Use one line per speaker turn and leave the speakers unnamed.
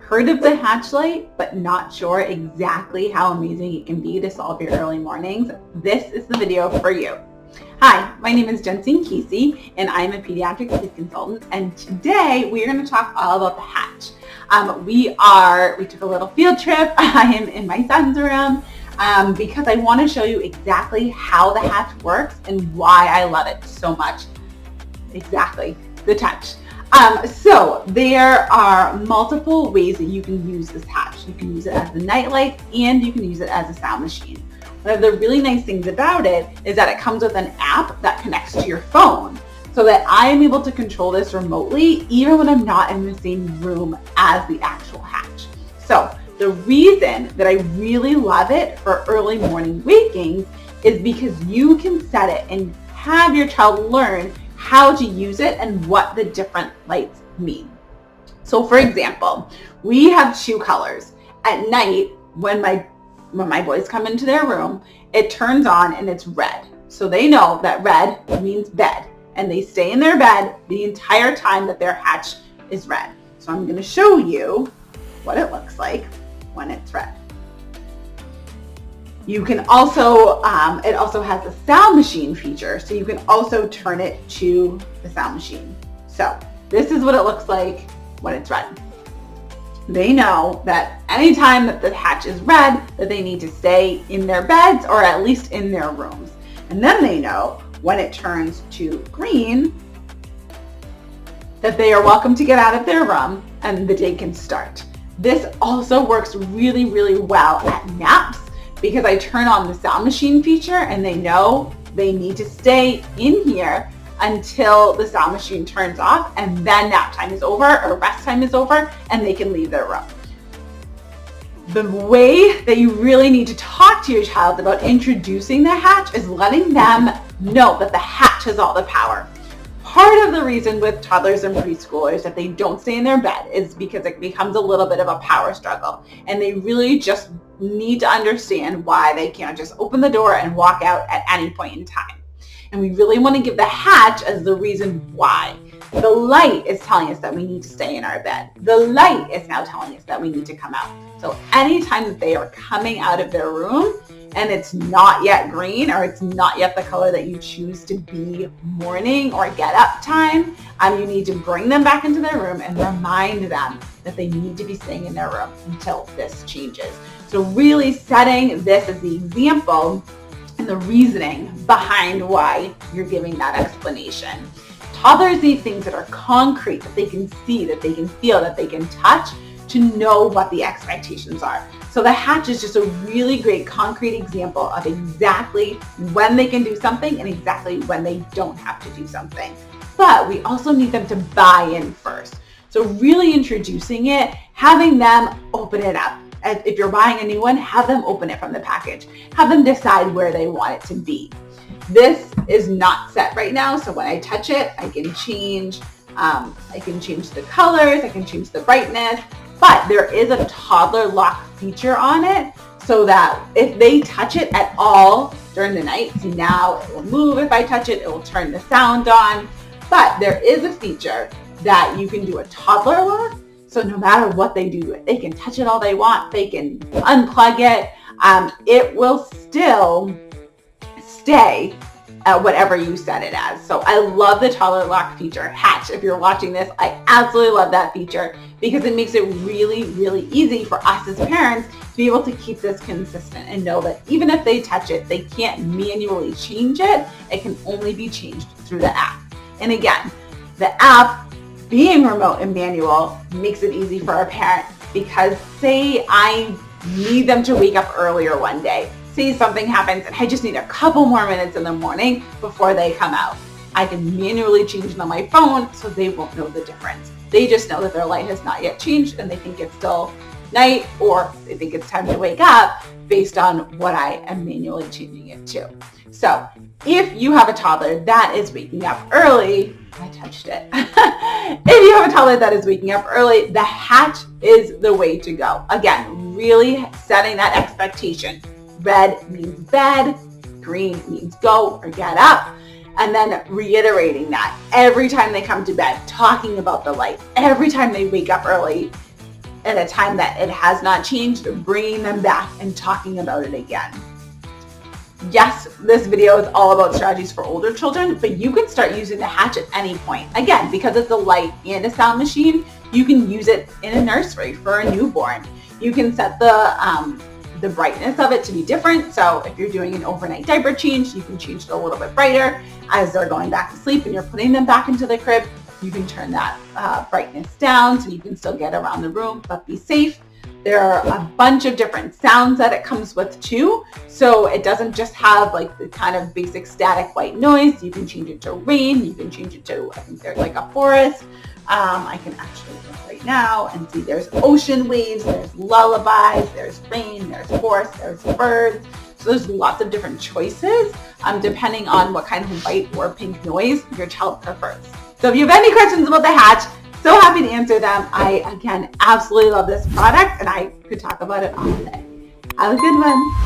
Heard of the hatch light, but not sure exactly how amazing it can be to solve your early mornings? This is the video for you. Hi, my name is Jensine Kesey, and I'm a pediatric sleep consultant, and today we are going to talk all about the hatch. We took a little field trip. I am in my son's room because I want to show you exactly how the hatch works and why I love it so much. Exactly, the touch. So there are multiple ways that you can use this hatch. You can use it as the nightlight and you can use it as a sound machine. One of the really nice things about it is that it comes with an app that connects to your phone so that I am able to control this remotely even when I'm not in the same room as the actual hatch. So the reason that I really love it for early morning wakings is because you can set it and have your child learn how to use it and what the different lights mean. So for example, we have two colors. At night, when my boys come into their room, it turns on and it's red. So they know that red means bed, and they stay in their bed the entire time that their hatch is red. So I'm going to show you what it looks like when it's red. You can also, it also has a sound machine feature, so you can also turn it to the sound machine. So this is what it looks like when it's red. They know that anytime that the hatch is red, that they need to stay in their beds or at least in their rooms. And then they know when it turns to green, that they are welcome to get out of their room and the day can start. This also works really, really well at naps, because I turn on the sound machine feature and they know they need to stay in here until the sound machine turns off, and then nap time is over or rest time is over and they can leave their room. The way that you really need to talk to your child about introducing the hatch is letting them know that the hatch has all the power. Part of the reason with toddlers and preschoolers that they don't stay in their bed is because it becomes a little bit of a power struggle, and they really just need to understand why they can't just open the door and walk out at any point in time. And we really want to give the hatch as the reason why. The light is telling us that we need to stay in our bed. The light is now telling us that we need to come out. So anytime that they are coming out of their room and it's not yet green, or it's not yet the color that you choose to be morning or get up time, you need to bring them back into their room and remind them that they need to be staying in their room until this changes. So really setting this as the example and the reasoning behind why you're giving that explanation. Toddlers need things that are concrete, that they can see, that they can feel, that they can touch, to know what the expectations are. So the hatch is just a really great concrete example of exactly when they can do something and exactly when they don't have to do something. But we also need them to buy in first. So really introducing it, having them open it up. If you're buying a new one, have them open it from the package. Have them decide where they want it to be. This is not set right now, so when I touch it, I can change the colors, I can change the brightness, but there is a toddler lock feature on it so that if they touch it at all during the night, see now it will move. If I touch it, it will turn the sound on, but there is a feature that you can do a toddler lock. So no matter what they do, they can touch it all they want, they can unplug it, it will still stay at whatever you set it as. So I love the toddler lock feature. Hatch, if you're watching this, I absolutely love that feature because it makes it really, really easy for us as parents to be able to keep this consistent and know that even if they touch it, they can't manually change it. It can only be changed through the app. And again, the app being remote and manual makes it easy for a parent, because say I need them to wake up earlier one day. Say something happens and I just need a couple more minutes in the morning before they come out. I can manually change it on my phone so they won't know the difference. They just know that their light has not yet changed and they think it's still night, or they think it's time to wake up based on what I am manually changing it to. So if you have a toddler that is waking up early, I touched it. If you have a toddler that is waking up early, the hatch is the way to go. Again, really setting that expectation. Red means bed, green means go or get up, and then reiterating that every time they come to bed, talking about the light, every time they wake up early, at a time that it has not changed, bringing them back and talking about it again. Yes, this video is all about strategies for older children, but you can start using the Hatch at any point. Again, because it's a light and a sound machine, you can use it in a nursery for a newborn. You can set the brightness of it to be different. So if you're doing an overnight diaper change, you can change it a little bit brighter as they're going back to sleep and you're putting them back into the crib. You can turn that brightness down so you can still get around the room, but be safe. There are a bunch of different sounds that it comes with too. So it doesn't just have like the kind of basic static white noise. You can change it to rain. You can change it to, I think there's like a forest. I can actually look right now and see there's ocean waves, there's lullabies, there's rain, there's forest, there's birds. So there's lots of different choices depending on what kind of white or pink noise your child prefers. So if you have any questions about the Hatch, so happy to answer them. I, again, absolutely love this product and I could talk about it all day. Have a good one.